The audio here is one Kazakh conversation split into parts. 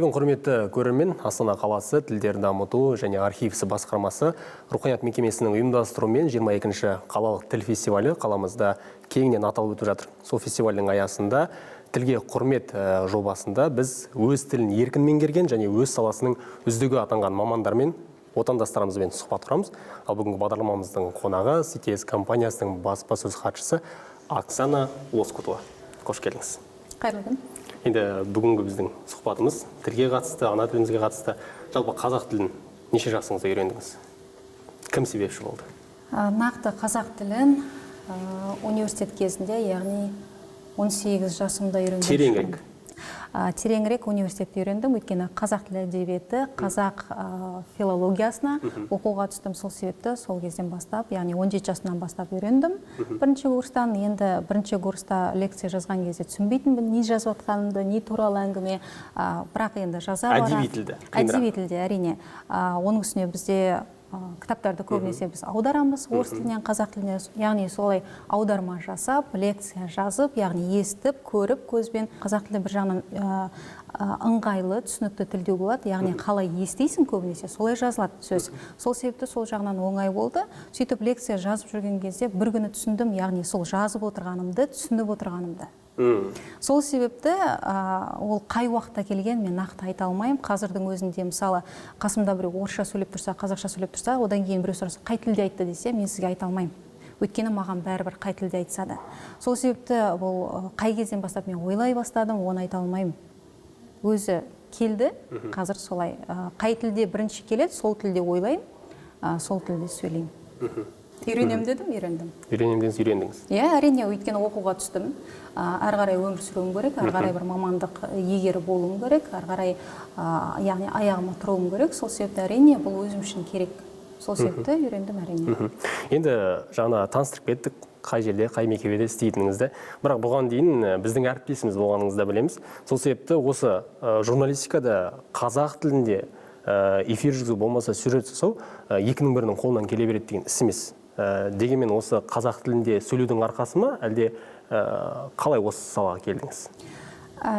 күн, құрметті көрермен. Астана қаласы тілдерді дамыту және архив ісі басқармасы руханият мекемесінің ұйымдастыруымен 22-ші қалалық тіл фестивалі қаламызда кеңінен аталып өтіп жатыр. Сол фестивальдің аясында тілге құрмет жобасында біз өз тілін еркін меңгерген және өз саласының үздігі атанған мамандармен, отандастарымызбен сұхбат құрамыз. Ал бүгінгі бағдарламамыздың қонағы CTS компаниясының баспасөз хатшысы Оксана Лоскутова. Қош келдіңіз. Қайырлы күн. Енді бүгінгі біздің сұхбатымыз тілге қатысты, ана тілімізге қатысты. Жалпы қазақ тілін неше жасыңызда үйрендіңіз? Кім себепші болды? Нақты қазақ тілін университет кезінде, яғни 18 жасымда үйрендім. Тереңірек? Тереңірек университетте үйрендім, өйткені қазақ тілі әдебиеті, қазақ филологиясына оқуға түстім. Сол себепті сол кезден бастап, яғни 17 жасынан бастап үйрендім. Бірінші курстан, енді бірінші курста лекция жазған кезде түсінбейтінмін, не жазып жатқанымды, не туралы әңгіме, бірақ енді жаза бара. Әдеби тілде, әрине. Оның үстіне бізде кітаптарды көбінесе біз аударамыз орыс тілінен қазақ тіліне, яғни солай аударма жасап, лекция жазып, яғни естіп, көріп, көзбен қазақ тілі бір жағынан ыңғайлы, түсінікті тілде болады, яғни қалай естейсің көбінесе, солай жазылады сөз. Сол себепті сол жағынан оңай болды. Сөйтіп лекция жазып жүрген кезде бір күні түсіндім, яғни сол жазып отырғанымды, түсініп отырғанымды. Сол себепті ол қай уақытта келген мен нақты айта алмаймын. Қазірдің өзінде мысалы қасымда біреу орысша сөйлеп тұрса, қазақша сөйлеп тұрса, одан кейін біреу сұраса, қай тілде айтты десе, мен сізге айта алмаймын. Өйткені маған бәрібір қай тілде айтса да. Сол себепті бұл қай кезден бастап мен ойлай бастадым, оны айта алмаймын. Өзі келді, қазір солай. Қай тілде бірінші келеді, сол тілде ойлаймын, сол тілде сөйлеймін. Үйренем дедім, үйрендім. Үйрендіңіз. Иә, әрине, өйткені оқуға түстім. Әрі қарай өмір сүруім керек, әрі қарай бір мамандық егері болуым керек, әрі қарай яғни аяғыма тұруым керек. Сол себепті әрине бұл өзім үшін керек. Сол себепті үйрендім әрине. Енді жаңа таныстырып кеттік, қай жерде, қай мекемеде істейтініңізді. Бірақ бұған дейін біздің әріптесіміз болғаныңызды білеміз. Сол себепті осы журналистикада қазақ тілінде эфир жүргізу болмаса сюжет жасау екінің бірінің қолынан келе береді деген іс емес. Дегенмен осы қазақ тілінде сөйлеудің арқасы ма, әлде қалай осы салаға келдіңіз?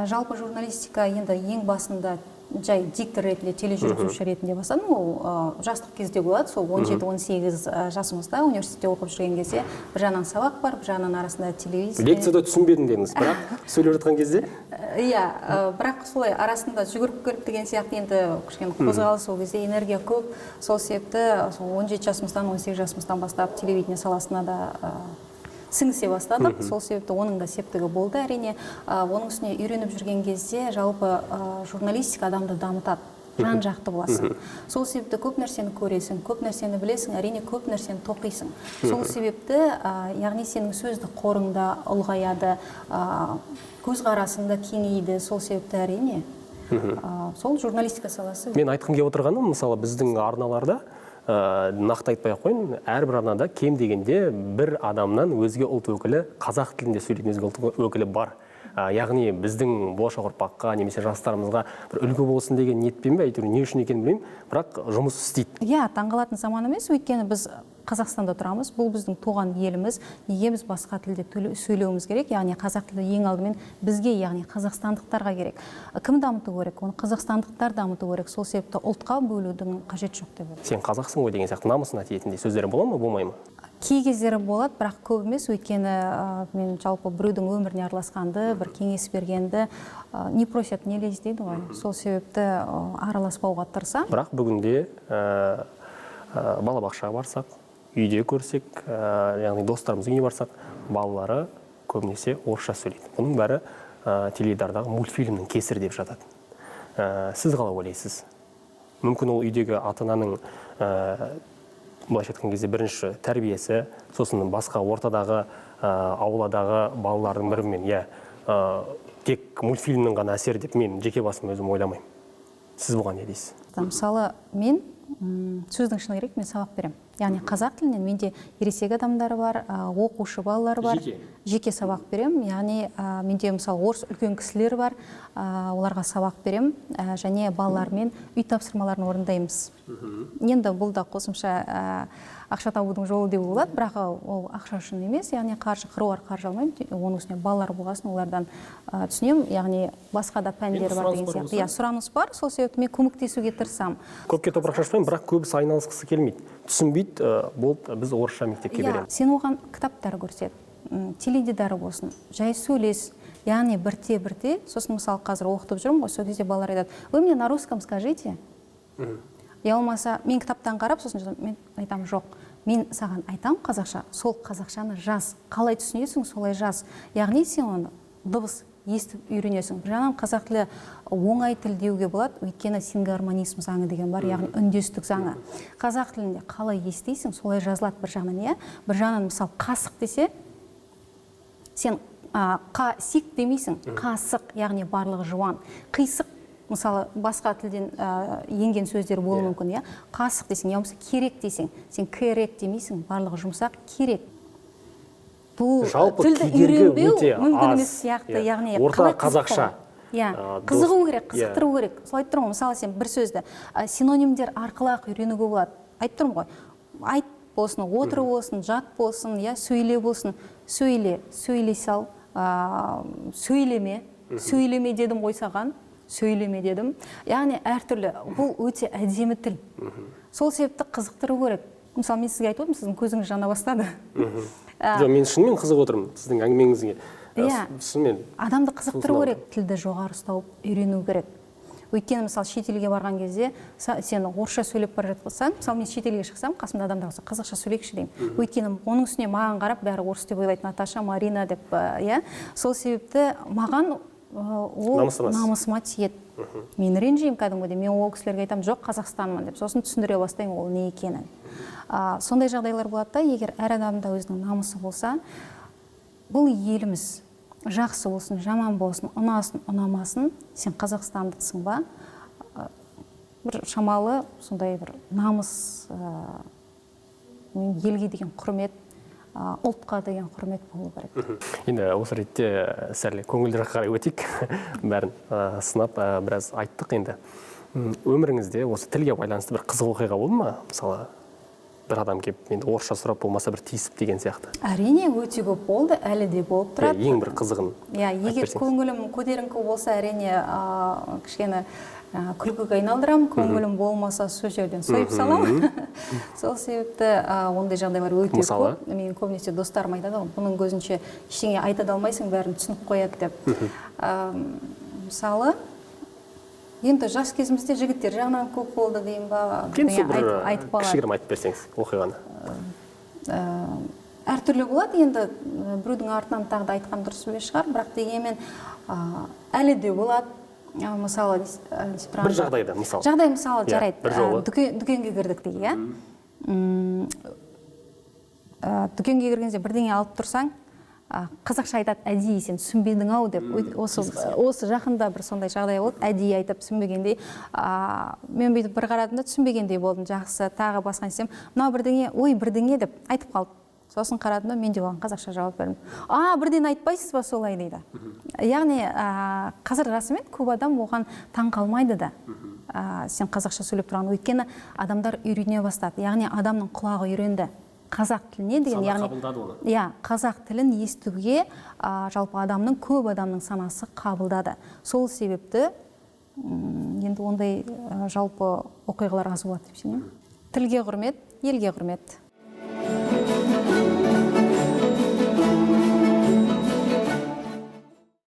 Жалпы журналистика енді ең басында жай диктор ретінде, тележүргізуші ретінде бастадым. Ол жастық кезде болады. Сол 17-18 жасымызда университетте оқып жүрген кезде бір жағынан сабақ бар, бір жағынан арасында телевизия. Лекцияда түсінбедім дедіңіз, бірақ сөйлеп жатқан кезде? Иә, бірақ солай арасында жүгіріп көріп деген сияқты енді кішкене қозғалыс, ол кезде энергия көп. Сол себепті 17 жасымыздан, 18 жасымыздан бастап телевидение саласына да сіңісе бастадық. Сол себепті оның да септігі болды әрине. Оның үстіне үйреніп жүрген кезде жалпы журналистика адамды дамытады. Жан-жақты боласың. Сол себепті көп нәрсені көресің, көп нәрсені білесің, әрине көп нәрсені тоқисың. Сол себепті, яғни сенің сөздік қорыңда ұлғаяды, көзқарасың да кеңейді. Сол себепті әрине сол журналистика саласы. Мен айтқым келіп отырғаным, мысалы біздің арналарда нақты айтпай қойын, әрбір арнада кем дегенде бір адамнан өзге ұлт өкілі, қазақ тілінде сөйлейтін өзге ұлт өкілі бар. Яғни біздің болашақ ұрпаққа немесе жастарымызға бір үлгі болсын деген ниетпен бе, әйтеуір не үшін екенін білмеймін, бірақ жұмыс істейді. Иә, таңғалатын заман емес, өйткені біз Қазақстанда тұрамыз, бұл біздің туған еліміз, неге біз басқа тілде сөйлеуіміз керек, яғни қазақ тілі ең алдымен бізге, яғни қазақстандықтарға керек. Кім дамыту керек? Оны қазақстандықтар дамыту керек. Сол себепті ұлтқа бөлудің қажет жоқ деп ойлаймын. Сен қазақсың ғой деген сияқты намысына тиетіндей сөздері бола ма, болмай ма? Кей кездері болады, бірақ көп емес, өйткені мен жалпы біреудің өміріне араласқанды, бір кеңес бергенді не просят, не лезь дейді ғой. Сол себепті араласпауға тырысамын. Бірақ бүгінде балабақшаға барсақ, үйде көрсек, яғни достарымыз үйіне барсақ, балалары көбінесе орысша сөйлейді. Бұның бәрі теледидардағы мультфильмнің кесірі деп жатады. Сіз қалай ойлайсыз? Мүмкін ол үйдегі ата-ананың былайша айтқан кезде бірінші тәрбиесі, сосын басқа ортадағы, ауладағы балалардың бірімен, тек мультфильмнің ғана әсер деп мен жеке басым өзім ойламаймын. Сіз бұған не дейсіз? Мысалы, мен сөздің шыны керек, мен сабақ беремін. Яғни қазақ тілінен менде ересек адамдар бар, оқушы балалар бар. Жеке сабақ берем. Яғни менде мысалы орыс үлкен кісілер бар, оларға сабақ берем және балалармен үй тапсырмаларын орындаймыз. Енді бұл да қосымша ақша табудың жолы деп болады, бірақ ол ақша үшін емес, яғни қыруар қаржы алмаймын, оның үстіне балалар болғасын олардан түсінем, яғни басқа да пәндер бар деген сияқты. Иә, сұраныс бар, сол себепті мен көмектесуге тырысамын. Көпке топырақ шашпаймын, бірақ көбісі айналысқысы келмейді. Түсінбейді, болды, біз орысша мектепке береміз. Сен оған кітаптар көрсет, теледидары болсын, жай сөйлес, яғни бірте-бірте, сосын мысалы қазір оқытып жүрмін ғой, сол кезде балалар айтады, вы мне на русском скажите. Я болмаса, мен кітаптан қарап, сосын мен айтамын, жоқ, мен саған айтам қазақша, сол қазақшаны жаз. Қалай түсінесің, солай жаз. Яғни сен оны дыбыс естіп үйренесің. Жаңағы қазақ тілі оңай тіл деуге болады, өйткені сингармонизм заңы деген бар, яғни үндестік заңы. Қазақ тілінде қалай естисің, солай жазылады бір жағынан, иә? Бір жағынан, мысалы, қасық десе, сен қасық демейсің, қасық, яғни барлығы жуан. Қисық, мысалы, басқа тілден енген сөздер болуы мүмкін, иә? Қасық десең, я болмаса керек десең, сен керек демейсің, барлығы жұмсақ, керек. Бұл тілді үйренбеу мүмкін емес сияқты, яғни орта қазақша. Қызығу керек, қызықтыру керек. Солай тұрмын, мысалы, сен бір сөзді синонимдер арқылы үйренуге болады. Айтып тұрмын ғой, айт болсын, отыру болсын, жат болсын, сөйле болсын, сөйлей сал, сөйлеме дедім ғой саған. Сөйлеме дедім. Яғни әртүрлі, бұл өте әдемі тіл. Сол себепті қызықтыру керек. Мысалы, мен сізге айтып отырмын, сіздің көзіңіз жана бастады. Мен шынымен қызығып отырмын сіздің әңгімеңізге. Адамды қызықтыру керек, тілді жоғары ұстап үйрену керек. Өйткені, мысалы, шетелге барған кезде, сен орысша сөйлеп бара жатсаң, мысалы, мен шетелге шықсам, қасымда адамдар болса, қазақша сөйлейікші деймін. Өйткені оның үстіне маған қарап, бәрі орыс деп ойлайды, Наташа, Марина деп, сол себепті маған ол намысыма тиеді. Мен ренжеймін кәдімгідей, мен ол кісілерге айтамын, жоқ, Қазақстанмын деп, сосын түсіндіре бастаймын ол не екенін. Сондай жағдайлар болады да, егер әр адамда өзінің намысы болса, бұл еліміз жақсы болсын, жаман болсын, ұнасын, ұнамасын, сен қазақстандықсың ба? Бір шамалы, сондай бір намыс, елге деген құрмет, ұлтқа деген құрмет болу керек. Енді осы ретте сәл көңілдірек қарай өтейік. Бәрін сынап біраз айттық енді. Өміріңізде осы тілге байланысты бір қызық оқиға болды ма? Мысалы, бір адам келіп, енді орысша сұрап болмаса бір тиісіп деген сияқты. Әрине, өте көп болды, әлі де болып тұрады. Ең бір қызығын. Егер көңілім көтеріңкі болса, әрине кішкені күлкіге айналдырам, көңілім болмаса сол жерден сойып салам. Сол себепті ондай жағдайлар өте көп. Мен көбінесе достарым айтады, бұның көзінше ештеңе айта алмайсың, бәрін түсініп қояды деп. Мысалы, енді жас кезімізде жігіттер жағынан көп болды дейін ба, айтып қалады. Кішігірім айтып берсеңіз оқиғаны. Әртүрлі болады, енді біреудің артынан тағы да айтқан дұрыс емес шығар, бірақ дегенмен әлі де болады. Мысалы, бір жағдайда, мысалы. Жағдай, мысалы, жарайды. Дүкенге кірдік дейі, дүкенге кіргенде бірдеңе алып тұрсаң, қазақша айтады, әдейі сен түсінбедің-ау деп. Осы жақында бір сондай жағдай болды, әдейі айтып түсінбегендей. Мен бүйтіп бір қарадымда түсінбегендей болдым, жақсы, тағы басқан сем, мынау бірдеңе, ой, бірдеңе деп айтып қалды. Сосын қарадым, мен де оған қазақша жауап бердім. Бірден айтпайсыз ба солай дейді. Яғни, қазір расымен көп адам оған таң қалмайды да. Сен қазақша сөйлеп тұрған, өйткені адамдар үйрене бастады. Яғни, адамның құлағы үйренді. Қазақ тіліне деген, яғни, қазақ тілін естуге жалпы адамның, көп адамның санасы қабылдады. Сол себепті, енді ондай жалпы оқиғалар аз болады деп сенемін. Тілге құрмет, елге құрмет.